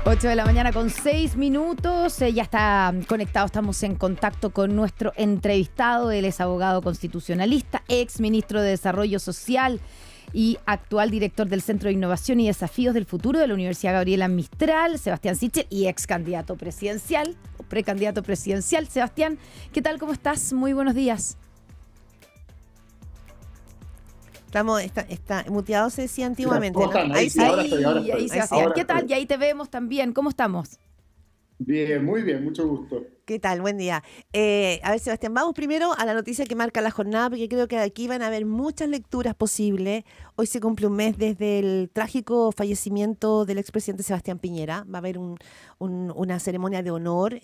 8 de la mañana con 6 minutos. Ya está conectado, estamos en contacto con nuestro entrevistado. Él es abogado constitucionalista, ex ministro de Desarrollo Social y actual director del Centro de Innovación y Desafíos del Futuro de la Universidad Gabriela Mistral, Sebastián Sichel, y ex candidato presidencial, o precandidato presidencial. Sebastián, ¿qué tal? ¿Cómo estás? Muy buenos días. Está muteado, se decía antiguamente, ¿no? Ahí sí, ahora estoy. Ahí, Sebastián. ¿Qué tal? Y ahí te vemos también. ¿Cómo estamos? Bien, muy bien, mucho gusto. ¿Qué tal? Buen día. A ver, Sebastián, vamos primero a la noticia que marca la jornada, porque creo que de aquí van a haber muchas lecturas posibles. Hoy se cumple un mes desde el trágico fallecimiento del expresidente Sebastián Piñera. Va a haber una ceremonia de honor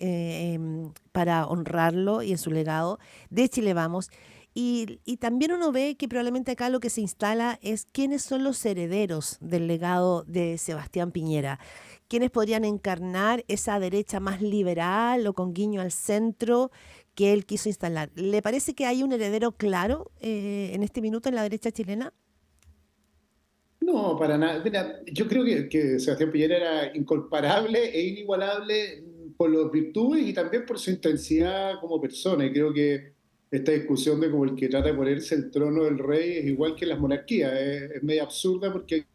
para honrarlo y en su legado. De Chile Vamos. Y también uno ve que probablemente acá lo que se instala es quiénes son los herederos del legado de Sebastián Piñera. ¿Quiénes podrían encarnar esa derecha más liberal o con guiño al centro que él quiso instalar? ¿Le parece que hay un heredero claro en este minuto en la derecha chilena? No, para nada. Mira, yo creo que Sebastián Piñera era incomparable e inigualable por las virtudes y también por su intensidad como persona. Y creo que esta discusión de como el que trata de ponerse el trono del rey es igual que las monarquías. Es medio absurda porque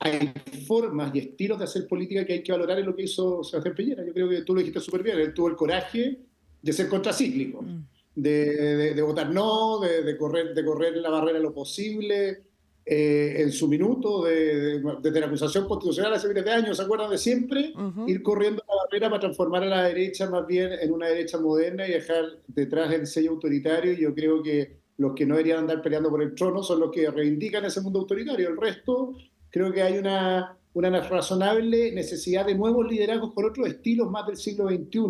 hay formas y estilos de hacer política que hay que valorar en lo que hizo Sebastián Piñera. Yo creo que tú lo dijiste súper bien. Él tuvo el coraje de ser contracíclico, de votar no, de correr la barrera lo posible. En su minuto, desde la acusación constitucional hace miles de años, ¿se acuerdan de siempre? Ir corriendo la barrera para transformar a la derecha más bien en una derecha moderna y dejar detrás el sello autoritario. Y yo creo que los que no deberían andar peleando por el trono son los que reivindican ese mundo autoritario. El resto, creo que hay una razonable necesidad de nuevos liderazgos con otros estilos más del siglo XXI,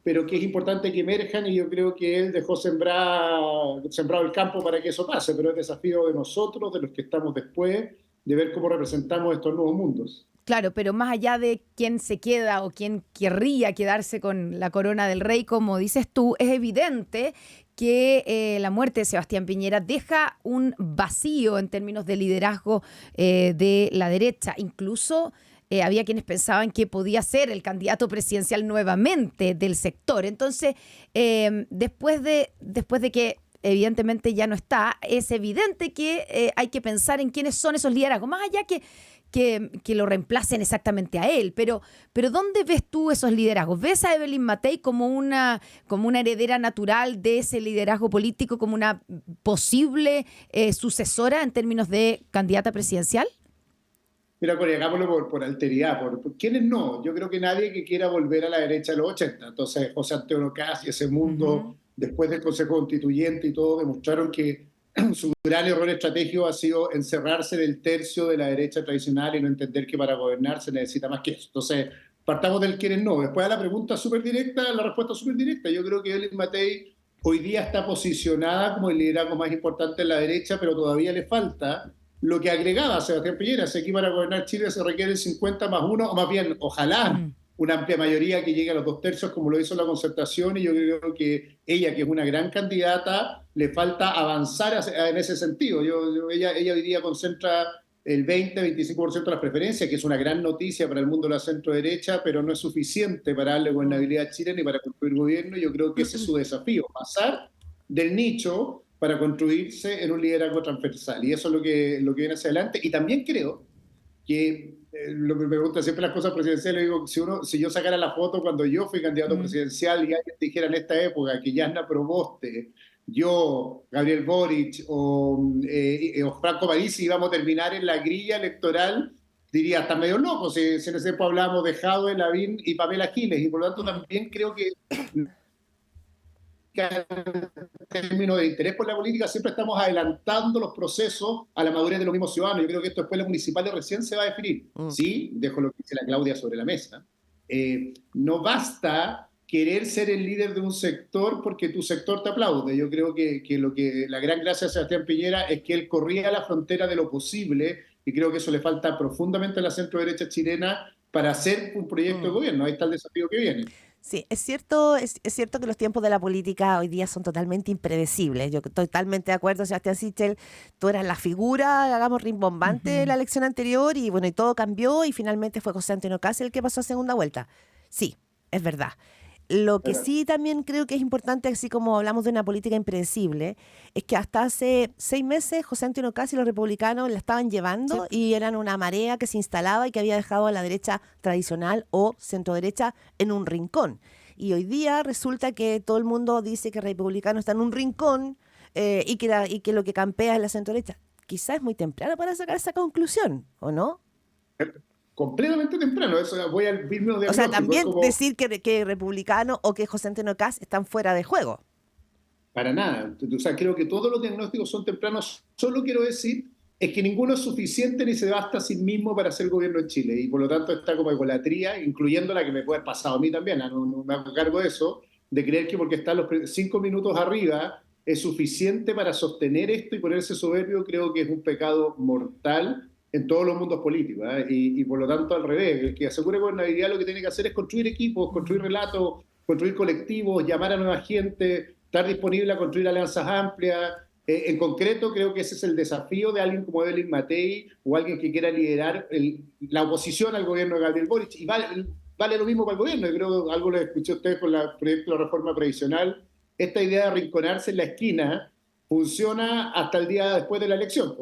pero que es importante que emerjan, y yo creo que él dejó sembrado el campo para que eso pase, pero es desafío de nosotros, de los que estamos después, de ver cómo representamos estos nuevos mundos. Claro, pero más allá de quién se queda o quién querría quedarse con la corona del rey, como dices tú, es evidente que la muerte de Sebastián Piñera deja un vacío en términos de liderazgo de la derecha. Incluso había quienes pensaban que podía ser el candidato presidencial nuevamente del sector. Entonces, después de que evidentemente ya no está, es evidente que hay que pensar en quiénes son esos liderazgos, más allá que lo reemplacen exactamente a él. Pero ¿dónde ves tú esos liderazgos? ¿Ves a Evelyn Matei como una heredera natural de ese liderazgo político, como una posible sucesora en términos de candidata presidencial? Mira, Corea, hagámoslo por alteridad. ¿Por quiénes no? Yo creo que nadie que quiera volver a la derecha de los 80. Entonces, José Antonio Caz y ese mundo, después del Consejo Constituyente y todo, demostraron que su gran error estratégico ha sido encerrarse en el tercio de la derecha tradicional y no entender que para gobernar se necesita más que eso. Entonces, partamos del quiénes no. Después a la pregunta súper directa, la respuesta súper directa. Yo creo que Evelyn Matei hoy día está posicionada como el liderazgo más importante en la derecha, pero todavía le falta lo que agregaba Sebastián Piñera. Sé que para gobernar Chile se requiere el 50+1, o más bien, ojalá, una amplia mayoría que llegue a los 2/3, como lo hizo la Concertación, y yo creo que ella, que es una gran candidata, le falta avanzar en ese sentido. Ella hoy día concentra el 20-25% de las preferencias, que es una gran noticia para el mundo de la centro-derecha, pero no es suficiente para darle gobernabilidad a Chile ni para construir gobierno. Yo creo que ese es su desafío, pasar del nicho para construirse en un liderazgo transversal. Y eso es lo que viene hacia adelante. Y también creo que, lo que me preguntan siempre las cosas presidenciales, digo, si yo sacara la foto cuando yo fui candidato presidencial y alguien dijera en esta época que Jasna Proboste, yo, Gabriel Boric o Franco Parisi íbamos a terminar en la grilla electoral, diría, hasta medio loco, si en ese tiempo hablábamos de Jadwe, Lavín y Pamela Giles, y por lo tanto también creo que en términos de interés por la política siempre estamos adelantando los procesos a la madurez de los mismos ciudadanos. Yo creo que esto después de las municipales recién se va a definir. Sí, dejo lo que dice la Claudia sobre la mesa. No basta querer ser el líder de un sector porque tu sector te aplaude. Yo creo que la gran gracia de Sebastián Piñera es que él corría a la frontera de lo posible, y creo que eso le falta profundamente a la centro derecha chilena para hacer un proyecto de gobierno. Ahí está el desafío que viene. Sí, es cierto que los tiempos de la política hoy día son totalmente impredecibles. Yo estoy totalmente de acuerdo, Sebastián Sichel, tú eras la figura, hagamos rimbombante de la elección anterior y bueno, y todo cambió y finalmente fue José Antonio Kast el que pasó a segunda vuelta. Sí, es verdad. Lo que sí también creo que es importante, así como hablamos de una política impredecible, es que hasta hace 6 meses José Antonio Kast y los republicanos la estaban llevando y eran una marea que se instalaba y que había dejado a la derecha tradicional o centroderecha en un rincón. Y hoy día resulta que todo el mundo dice que el republicano está en un rincón y que lo que campea es la centroderecha. Quizás es muy temprano para sacar esa conclusión, ¿o no? Completamente temprano, eso voy al mismo diagnóstico. O sea, también decir que republicano o que José Antonio Kast están fuera de juego. Para nada. O sea, creo que todos los diagnósticos son tempranos. Solo quiero decir es que ninguno es suficiente ni se basta a sí mismo para hacer gobierno en Chile. Y por lo tanto está como egolatría, incluyendo la que me puede haber pasado a mí también. No me hago cargo de eso, de creer que porque están los 5 minutos arriba es suficiente para sostener esto y ponerse soberbio. Creo que es un pecado mortal en todos los mundos políticos, ¿eh? Y por lo tanto al revés, el que asegure gobernabilidad lo que tiene que hacer es construir equipos, construir relatos, construir colectivos, llamar a nueva gente, estar disponible a construir alianzas amplias. En concreto creo que ese es el desafío de alguien como Evelyn Matei o alguien que quiera liderar la oposición al gobierno de Gabriel Boric, y vale lo mismo para el gobierno. Yo creo que algo lo escuché a ustedes con el proyecto de la reforma previsional, esta idea de arrinconarse en la esquina funciona hasta el día después de la elección.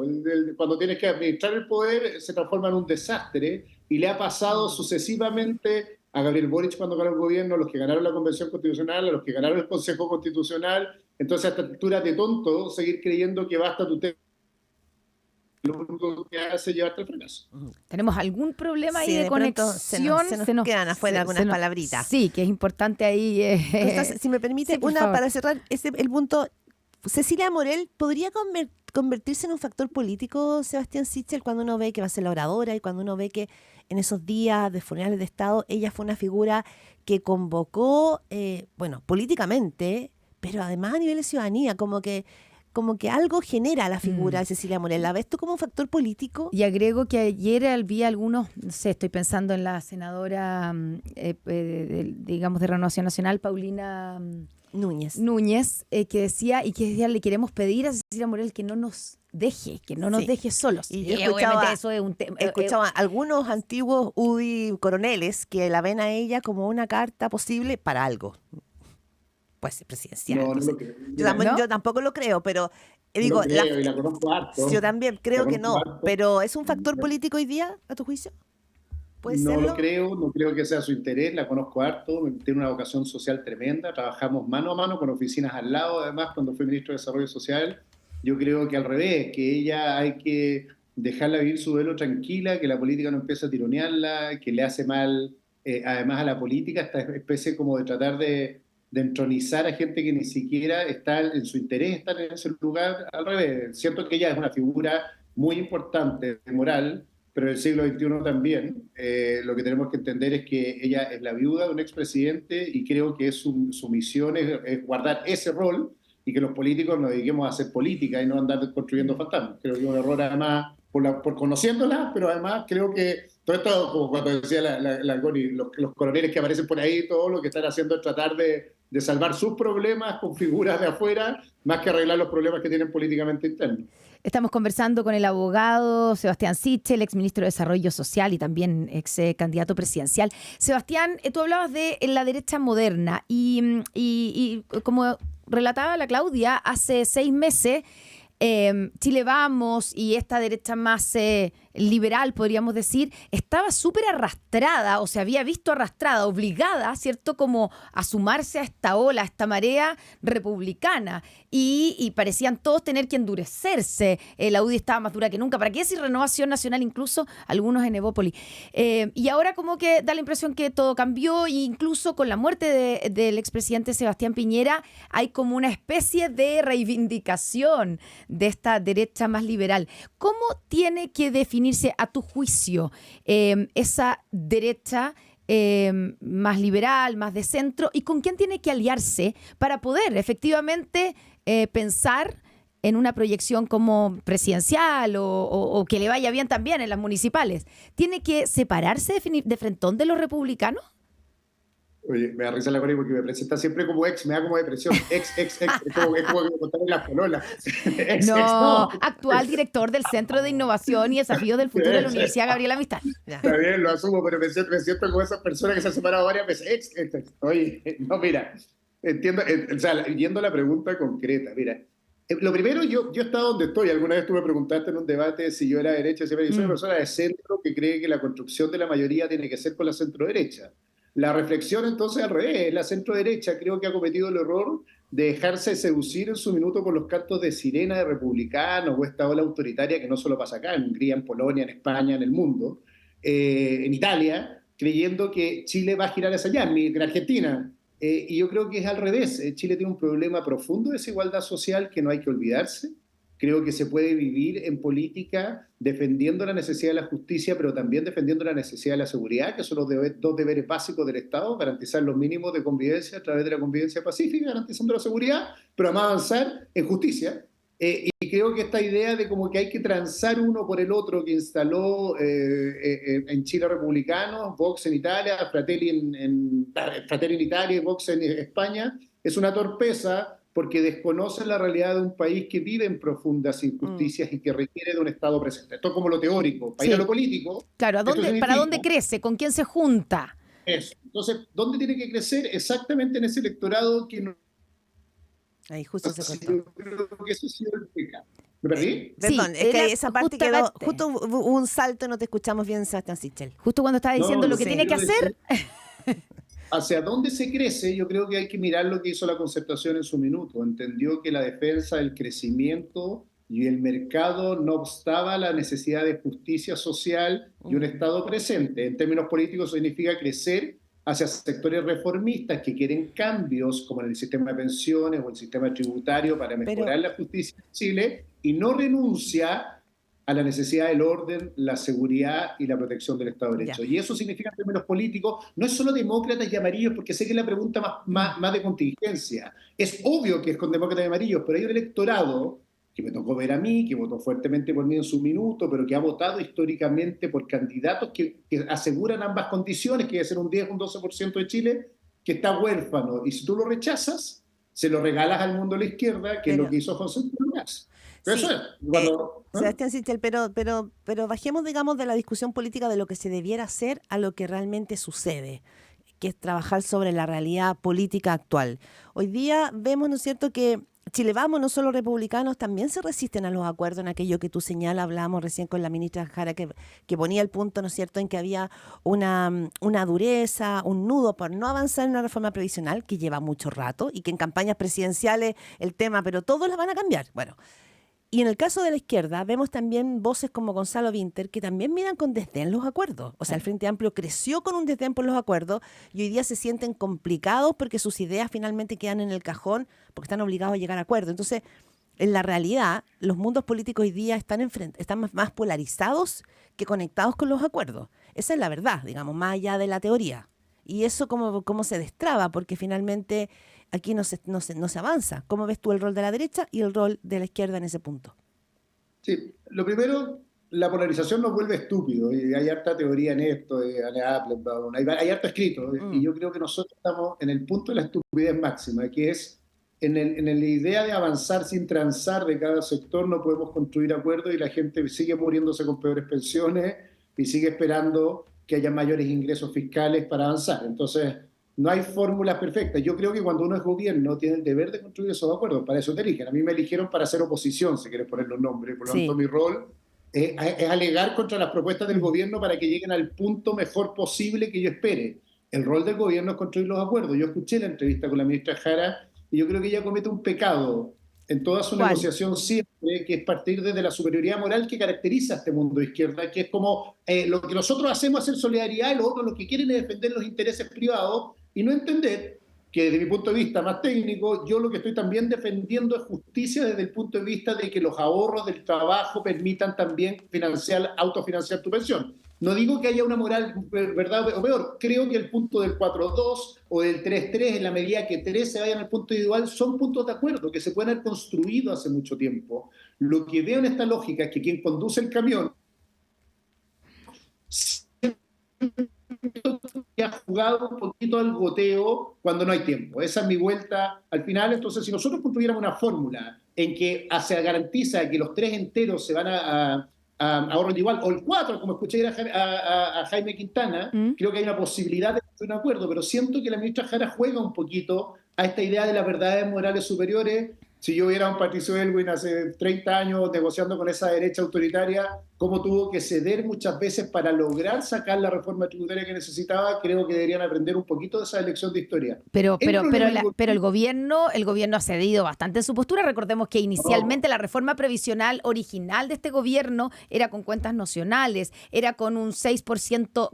Cuando tienes que administrar el poder se transforma en un desastre y le ha pasado sucesivamente a Gabriel Boric cuando ganó el gobierno, a los que ganaron la Convención Constitucional, a los que ganaron el Consejo Constitucional. Entonces, a esta altura de tonto seguir creyendo que basta tu tema, lo único que hace es llevarte al fracaso. ¿Tenemos algún problema ahí de pronto conexión? Se nos quedan afuera algunas palabritas. Sí, que es importante ahí. Entonces, si me permite, sí, para cerrar el punto, Cecilia Morel podría convertirse en un factor político, Sebastián Sichel, cuando uno ve que va a ser la oradora y cuando uno ve que en esos días de funerales de Estado ella fue una figura que convocó, políticamente, pero además a nivel de ciudadanía, como que algo genera la figura de Cecilia Morel. ¿La ves tú como un factor político? Y agrego que ayer vi algunos, no sé, estoy pensando en la senadora, digamos, de Renovación Nacional, Paulina Núñez, que decía le queremos pedir a Cecilia Morel que no nos deje solos. Y yo escuchaba, eso es un escuchaba algunos antiguos UDI coroneles que la ven a ella como una carta posible para algo. Puede ser presidencial. Yo tampoco lo creo, pero digo, y la conozco harto. Yo también creo que no, pero ¿es un factor político hoy día, a tu juicio? No lo creo, no creo que sea su interés, la conozco harto, tiene una vocación social tremenda, trabajamos mano a mano con oficinas al lado, además, cuando fui ministro de Desarrollo Social. Yo creo que al revés, que ella hay que dejarla vivir su duelo tranquila, que la política no empiece a tironearla, que le hace mal, además a la política, esta especie como de tratar de entronizar a gente que ni siquiera está en su interés estar en ese lugar. Al revés, siento que ella es una figura muy importante, moral, pero en el siglo XXI también. Lo que tenemos que entender es que ella es la viuda de un expresidente y creo que su misión es guardar ese rol y que los políticos nos dediquemos a hacer política y no andar construyendo fantasmas. Creo que es un error además por conociéndola, pero además creo que todo esto, como cuando decía la Connie, los coroneles que aparecen por ahí, todo lo que están haciendo es tratar de salvar sus problemas con figuras de afuera, más que arreglar los problemas que tienen políticamente internos. Estamos conversando con el abogado Sebastián Sichel, exministro de Desarrollo Social y también ex candidato presidencial. Sebastián, tú hablabas de la derecha moderna y como relataba la Claudia, hace 6 meses Chile Vamos y esta derecha más liberal, podríamos decir, estaba súper arrastrada o se había visto arrastrada, obligada, ¿cierto?, como a sumarse a esta ola, a esta marea republicana y parecían todos tener que endurecerse. La UDI estaba más dura que nunca. ¿Para qué decir Renovación Nacional? Incluso algunos en Evópoli. Y ahora como que da la impresión que todo cambió e incluso con la muerte del expresidente Sebastián Piñera hay como una especie de reivindicación de esta derecha más liberal. ¿Cómo tiene que definirse, a tu juicio, esa derecha más liberal, más de centro, y con quién tiene que aliarse para poder efectivamente pensar en una proyección como presidencial o que le vaya bien también en las municipales? ¿Tiene que separarse de frentón de los republicanos? Oye, me da risa la Connie porque me presenta siempre como ex, me da como depresión. Ex. Es como que me contaron las pololas. Ex, No, no. actual director del Centro de Innovación y Desafíos del Futuro de la Universidad Gabriela Mistral. Ya. Está bien, lo asumo, pero me siento como esas personas que se han separado varias veces. Ex. Oye, no, mira, entiendo, o sea, yendo a la pregunta concreta, mira, lo primero, yo he estado donde estoy. Alguna vez tú me preguntaste en un debate si yo era derecha, siempre yo soy una persona de centro que cree que la construcción de la mayoría tiene que ser con la centro derecha. La reflexión entonces al revés, la centro derecha creo que ha cometido el error de dejarse seducir en su minuto por los cantos de sirena de republicanos o esta ola autoritaria que no solo pasa acá, en Hungría, en Polonia, en España, en el mundo, en Italia, creyendo que Chile va a girar hacia allá, en Argentina. Y yo creo que es al revés. Chile tiene un problema profundo de desigualdad social que no hay que olvidarse. Creo que se puede vivir en política defendiendo la necesidad de la justicia, pero también defendiendo la necesidad de la seguridad, que son los dos deberes básicos del Estado: garantizar los mínimos de convivencia a través de la convivencia pacífica, garantizando la seguridad, pero además avanzar en justicia. Y creo que esta idea de como que hay que transar uno por el otro que instaló en Chile republicanos, Vox en Italia, Fratelli en Italia y Vox en España, es una torpeza porque desconoce la realidad de un país que vive en profundas injusticias y que requiere de un Estado presente. Esto es como lo teórico. Para ir a lo político, Claro, ¿para dónde crece? ¿Con quién se junta? Eso. Entonces, ¿dónde tiene que crecer? Exactamente en ese electorado que no... Ahí justo se cortó. Yo creo que eso ha sido el pecado. ¿Me perdí? Perdón, Sí, es que esa parte quedó, justamente. justo hubo un salto, no te escuchamos bien, Sebastián Sichel. Justo cuando estaba diciendo No, lo que sí. tiene que hacer. Hacia dónde se crece, yo creo que hay que mirar lo que hizo la Concertación en su minuto. Entendió que la defensa del crecimiento y el mercado no obstaba la necesidad de justicia social y un Estado presente. En términos políticos significa crecer hacia sectores reformistas que quieren cambios como en el sistema de pensiones o el sistema tributario para mejorar la justicia en Chile, y no renuncia a la necesidad del orden, la seguridad y la protección del Estado de Derecho. Y eso significa en términos políticos, no es solo demócratas y amarillos, porque sé que es la pregunta más de contingencia. Es obvio que es con demócratas y amarillos, pero hay un electorado que me tocó ver a mí, que votó fuertemente por mí en su minuto, pero que ha votado históricamente por candidatos que aseguran ambas condiciones, que debe ser un 10 o un 12% de Chile, que está huérfano. Y si tú lo rechazas, se lo regalas al mundo de la izquierda, que es lo que hizo José Antonio Caz. Sí, eso es. Cuando, Sebastián Sichel, pero bajemos, digamos, de la discusión política de lo que se debiera hacer a lo que realmente sucede, que es trabajar sobre la realidad política actual. Hoy día vemos, ¿no es cierto?, que Chile Vamos, no solo republicanos, también se resisten a los acuerdos en aquello que tú señalas. Hablábamos recién con la ministra Jara que ponía el punto, ¿no es cierto?, en que había una dureza, un nudo por no avanzar en una reforma previsional que lleva mucho rato y que en campañas presidenciales el tema, pero todos la van a cambiar. Bueno, y en el caso de la izquierda vemos también voces como Gonzalo Winter que también miran con desdén los acuerdos. O sea, el Frente Amplio creció con un desdén por los acuerdos y hoy día se sienten complicados porque sus ideas finalmente quedan en el cajón porque están obligados a llegar a acuerdos. Entonces, en la realidad, los mundos políticos hoy día están más polarizados que conectados con los acuerdos. Esa es la verdad, digamos, más allá de la teoría. Y eso cómo se destraba, porque finalmente aquí no se avanza. ¿Cómo ves tú el rol de la derecha y el rol de la izquierda en ese punto? Sí, lo primero, la polarización nos vuelve estúpidos, y hay harta teoría en esto, de Anne Applebaum, hay harto escrito, y yo creo que nosotros estamos en el punto de la estupidez máxima, que es en la idea de avanzar sin transar de cada sector. No podemos construir acuerdos y la gente sigue muriéndose con peores pensiones y sigue esperando que haya mayores ingresos fiscales para avanzar. Entonces, no hay fórmulas perfectas. Yo creo que cuando uno es gobierno tiene el deber de construir esos acuerdos. Para eso te eligen. A mí me eligieron para hacer oposición, si quieres poner los nombres. Por lo tanto, mi rol es alegar contra las propuestas del gobierno para que lleguen al punto mejor posible que yo espere. El rol del gobierno es construir los acuerdos. Yo escuché la entrevista con la ministra Jara y yo creo que ella comete un pecado en toda su negociación siempre, que es partir desde la superioridad moral que caracteriza a este mundo de izquierda, que es como lo que nosotros hacemos es hacer solidaridad, y los otros lo que quieren es defender los intereses privados, y no entender que desde mi punto de vista más técnico, yo lo que estoy también defendiendo es justicia desde el punto de vista de que los ahorros del trabajo permitan también autofinanciar tu pensión. No digo que haya una moral, verdad o peor, creo que el punto del 4-2 o del 3-3, en la medida que 3 se vayan al punto individual, son puntos de acuerdo que se pueden haber construido hace mucho tiempo. Lo que veo en esta lógica es que quien conduce el camión jugado un poquito al goteo cuando no hay tiempo. Esa es mi vuelta al final. Entonces, si nosotros construyéramos una fórmula en que se garantiza que los 3 enteros se van a ahorro individual, o el 4, como escuché a Jaime Quintana, creo que hay una posibilidad de un acuerdo, pero siento que la ministra Jara juega un poquito a esta idea de las verdades morales superiores. Si yo hubiera un Patricio Elwin hace 30 años negociando con esa derecha autoritaria, cómo tuvo que ceder muchas veces para lograr sacar la reforma tributaria que necesitaba, creo que deberían aprender un poquito de esa lección de historia. Pero el gobierno ha cedido bastante en su postura. Recordemos que inicialmente la reforma previsional original de este gobierno era con cuentas nacionales, era con un 6%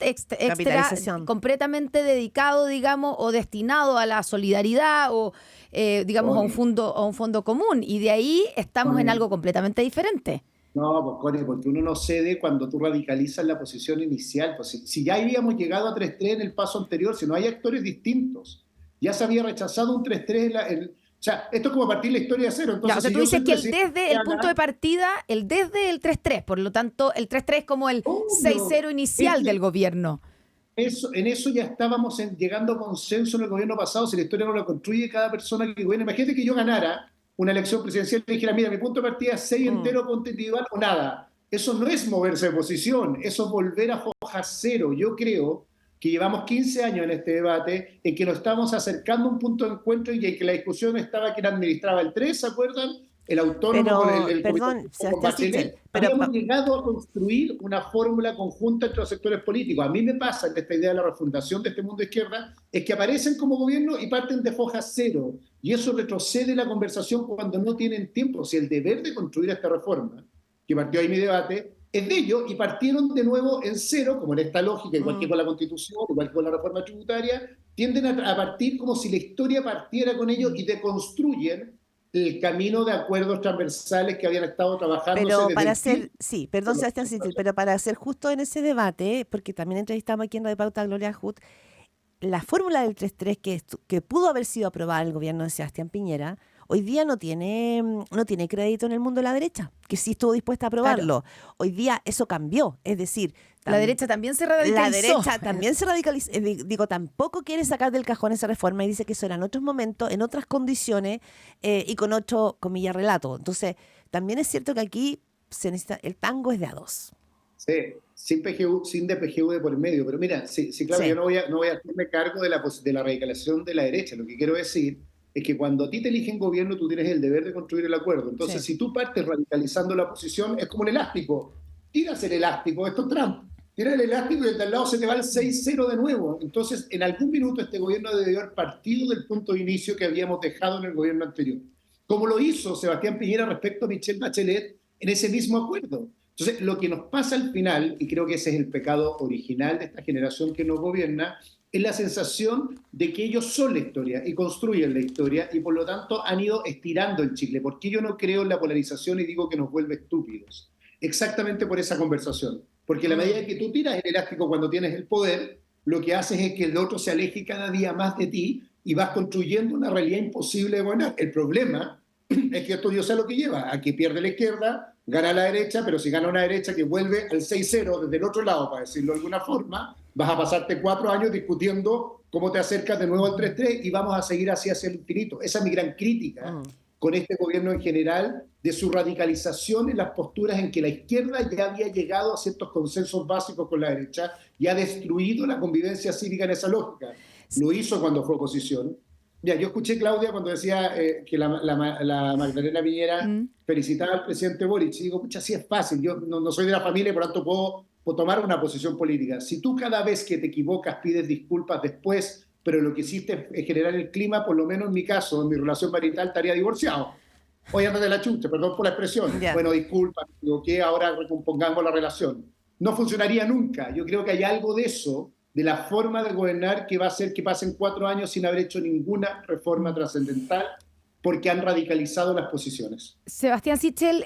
extra, completamente dedicado, digamos, o destinado a la solidaridad o digamos, a un fondo común, y de ahí estamos en algo completamente diferente. No, pues Connie, porque uno no cede cuando tú radicalizas la posición inicial. Pues si ya habíamos llegado a 3-3 en el paso anterior, si no hay actores distintos, ya se había rechazado un 3-3 o sea, esto es como partir la historia de cero. Entonces, o sea, tú dices que desde el punto de partida, desde el 3-3, por lo tanto, el 3-3 es como el 6-0 inicial del gobierno. En eso ya estábamos llegando a consenso en el gobierno pasado. Si la historia no la construye cada persona que gobierna. Imagínate que yo ganara una elección presidencial y dijera, mira, mi punto de partida es 6 entero punto individual o nada. Eso no es moverse de posición, eso es volver a foja cero. Yo creo que llevamos 15 años en este debate en que nos estamos acercando a un punto de encuentro y en que la discusión estaba quien administraba el 3, ¿se acuerdan? El autónomo perdón, habíamos llegado a construir una fórmula conjunta entre los sectores políticos. A mí me pasa en esta idea de la refundación de este mundo de izquierda, es que aparecen como gobierno y parten de foja cero. Y eso retrocede la conversación cuando no tienen tiempo. Si el deber de construir esta reforma, que partió ahí mi debate, es de ellos, y partieron de nuevo en cero, como en esta lógica, igual que con la Constitución, igual que con la reforma tributaria, tienden a partir como si la historia partiera con ellos y deconstruyen el camino de acuerdos transversales que habían estado trabajando. Pero para hacer, sí, perdón Sebastián Sichel, pero para hacer justo en ese debate, porque también entrevistamos aquí en Radio Pauta a Gloria Hood, la fórmula del 3-3 que pudo haber sido aprobada en el gobierno de Sebastián Piñera, hoy día no tiene crédito en el mundo de la derecha, que sí estuvo dispuesta a aprobarlo. Claro. Hoy día eso cambió, es decir... La derecha también se radicalizó. La derecha también se radicalizó. Digo, tampoco quiere sacar del cajón esa reforma y dice que eso era en otros momentos, en otras condiciones y con otro, comillas, relato. Entonces, también es cierto que aquí se necesita, el tango es de a dos. Sí, sin DPGU de por medio. Pero mira, sí, claro, sí. Yo no voy a hacerme cargo de la radicalización de la derecha. Lo que quiero decir es que cuando a ti te eligen gobierno, tú tienes el deber de construir el acuerdo. Entonces, si tú partes radicalizando la posición, es como un elástico. Tiras el elástico, esto es Trump. Tiras el elástico y desde al lado se te va el 6-0 de nuevo. Entonces, en algún minuto este gobierno debió haber partido del punto de inicio que habíamos dejado en el gobierno anterior. Como lo hizo Sebastián Piñera respecto a Michelle Bachelet en ese mismo acuerdo. Entonces, lo que nos pasa al final, y creo que ese es el pecado original de esta generación que nos gobierna, es la sensación de que ellos son la historia y construyen la historia y por lo tanto han ido estirando el chicle. ¿Por qué yo no creo en la polarización y digo que nos vuelve estúpidos? Exactamente por esa conversación. Porque a la medida que tú tiras el elástico cuando tienes el poder, lo que haces es que el otro se aleje cada día más de ti y vas construyendo una realidad imposible de gobernar. El problema es que esto yo sé lo que lleva, a que pierde la izquierda, gana la derecha, pero si gana una derecha que vuelve al 6-0 desde el otro lado, para decirlo de alguna forma, vas a pasarte 4 años discutiendo cómo te acercas de nuevo al 3-3 y vamos a seguir así hacia el infinito. Esa es mi gran crítica con este gobierno en general, de su radicalización en las posturas en que la izquierda ya había llegado a ciertos consensos básicos con la derecha y ha destruido la convivencia cívica en esa lógica. Lo hizo cuando fue oposición. Mira, yo escuché Claudia cuando decía que la Magdalena Piñera felicitaba al presidente Boric. Y digo, pucha, sí es fácil. Yo no soy de la familia y por tanto puedo tomar una posición política. Si tú cada vez que te equivocas pides disculpas después, pero lo que hiciste es generar el clima, por lo menos en mi caso, en mi relación marital, estaría divorciado. Hoy anda de la chucha, perdón por la expresión. Yeah. Bueno, disculpa, me equivoqué, ahora recompongamos la relación. No funcionaría nunca. Yo creo que hay algo de eso, de la forma de gobernar, que va a hacer que pasen 4 años sin haber hecho ninguna reforma trascendental porque han radicalizado las posiciones. Sebastián Sichel,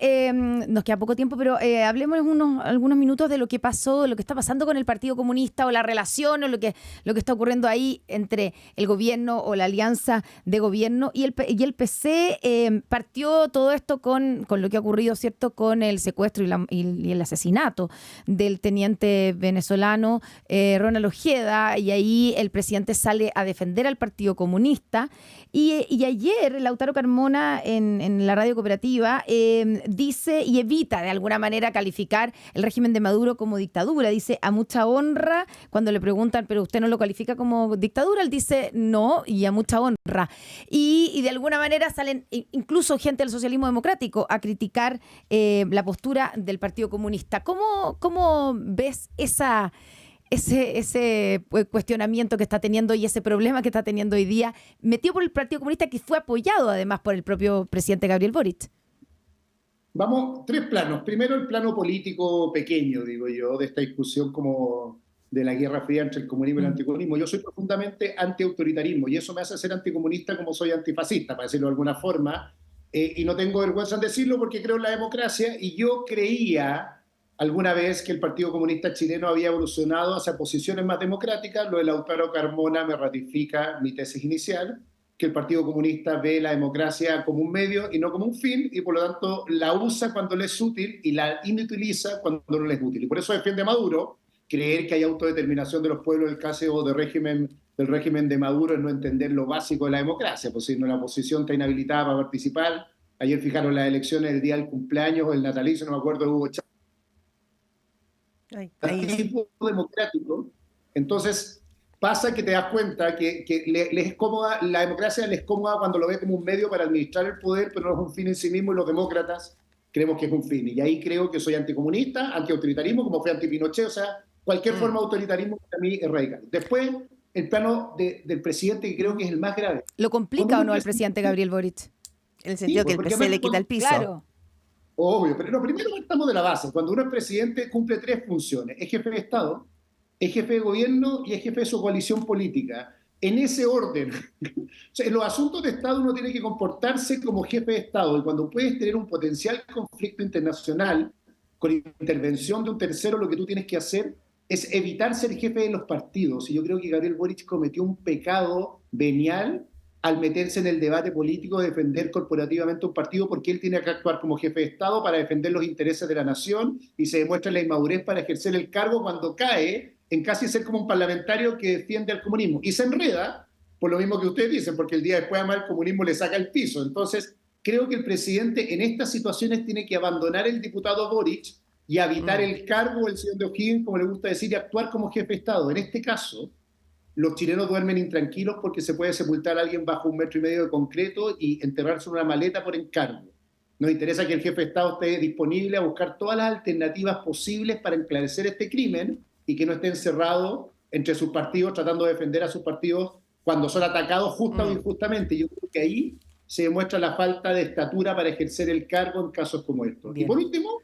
nos queda poco tiempo, pero hablemos algunos minutos de lo que pasó, de lo que está pasando con el Partido Comunista o la relación o lo que está ocurriendo ahí entre el gobierno o la alianza de gobierno y el PC. Partió todo esto con lo que ha ocurrido, ¿cierto?, con el secuestro y el asesinato del teniente venezolano Ronald Ojeda, y ahí el presidente sale a defender al Partido Comunista. Y ayer Lautaro Carmona en la radio cooperativa dice y evita de alguna manera calificar el régimen de Maduro como dictadura. Dice a mucha honra, cuando le preguntan, pero usted no lo califica como dictadura, él dice no, y a mucha honra. Y de alguna manera salen incluso gente del socialismo democrático a criticar la postura del Partido Comunista. ¿Cómo ves ese cuestionamiento que está teniendo y ese problema que está teniendo hoy día, metido por el Partido Comunista, que fue apoyado además por el propio presidente Gabriel Boric? Vamos, 3 planos. Primero, el plano político pequeño, digo yo, de esta discusión como de la Guerra Fría entre el comunismo y el anticomunismo. Yo soy profundamente antiautoritarismo y eso me hace ser anticomunista como soy antifascista, para decirlo de alguna forma, y no tengo vergüenza en decirlo porque creo en la democracia, y yo creía alguna vez que el Partido Comunista chileno había evolucionado hacia posiciones más democráticas. Lo de Lautaro Carmona me ratifica mi tesis inicial, que el Partido Comunista ve la democracia como un medio y no como un fin, y por lo tanto la usa cuando le es útil y la inutiliza cuando no le es útil. Y por eso defiende a Maduro. Creer que hay autodeterminación de los pueblos, el caso del régimen de Maduro, es no entender lo básico de la democracia, pues si no, la oposición está inhabilitada para participar. Ayer fijaron las elecciones el día del cumpleaños, el natalicio, no me acuerdo, de Hugo Chávez. Tipo democrático. Entonces pasa que te das cuenta que les es cómoda, la democracia les es cómoda cuando lo ve como un medio para administrar el poder, pero no es un fin en sí mismo, y los demócratas creemos que es un fin. Y ahí creo que soy anticomunista, antiautoritarismo, como fue anti-Pinochet, o sea, cualquier forma de autoritarismo para mí es radical. Después, el plano del presidente, que creo que es el más grave. ¿Lo complica o no al presidente Gabriel Boric? En el sentido que el PC le quita el piso. Claro. Obvio, pero no, primero partamos de la base. Cuando uno es presidente, cumple 3 funciones: es jefe de Estado, es jefe de gobierno y es jefe de su coalición política. En ese orden. O sea, en los asuntos de Estado uno tiene que comportarse como jefe de Estado, y cuando puedes tener un potencial conflicto internacional con intervención de un tercero, lo que tú tienes que hacer es evitar ser jefe de los partidos. Y yo creo que Gabriel Boric cometió un pecado venial al meterse en el debate político de defender corporativamente un partido, porque él tiene que actuar como jefe de Estado para defender los intereses de la nación, y se demuestra la inmadurez para ejercer el cargo cuando cae en casi ser como un parlamentario que defiende al comunismo. Y se enreda por lo mismo que ustedes dicen, porque el día después además el comunismo le saca el piso. Entonces, creo que el presidente en estas situaciones tiene que abandonar el diputado Boric y habitar el cargo, el señor de O'Higgins, como le gusta decir, y actuar como jefe de Estado. En este caso, los chilenos duermen intranquilos porque se puede sepultar a alguien bajo 1,5 metros de concreto y enterrarse en una maleta por encargo. Nos interesa que el jefe de Estado esté disponible a buscar todas las alternativas posibles para esclarecer este crimen y que no esté encerrado entre sus partidos tratando de defender a sus partidos cuando son atacados justa o injustamente. Yo creo que ahí se demuestra la falta de estatura para ejercer el cargo en casos como estos. Bien. Y por último,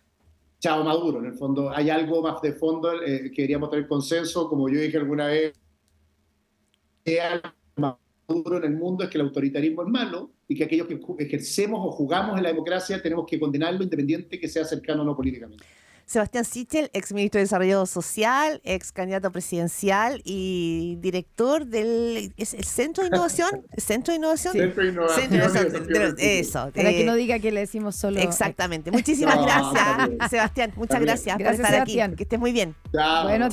chao Maduro. En el fondo hay algo más de fondo que deberíamos tener consenso, como yo dije alguna vez, Maduro en el mundo es que el autoritarismo es malo y que aquellos que ejercemos o jugamos en la democracia tenemos que condenarlo, independiente que sea cercano o no políticamente. Sebastián Sichel, ex ministro de Desarrollo Social, ex candidato presidencial y director del Centro de Innovación. ¿Centro de Innovación? Centro de Innovación. Eso. Para que no diga que le decimos solo. Exactamente. Muchísimas gracias, Sebastián. Muchas gracias por estar Sebastián. aquí. Que estés muy bien. Chao. Bueno,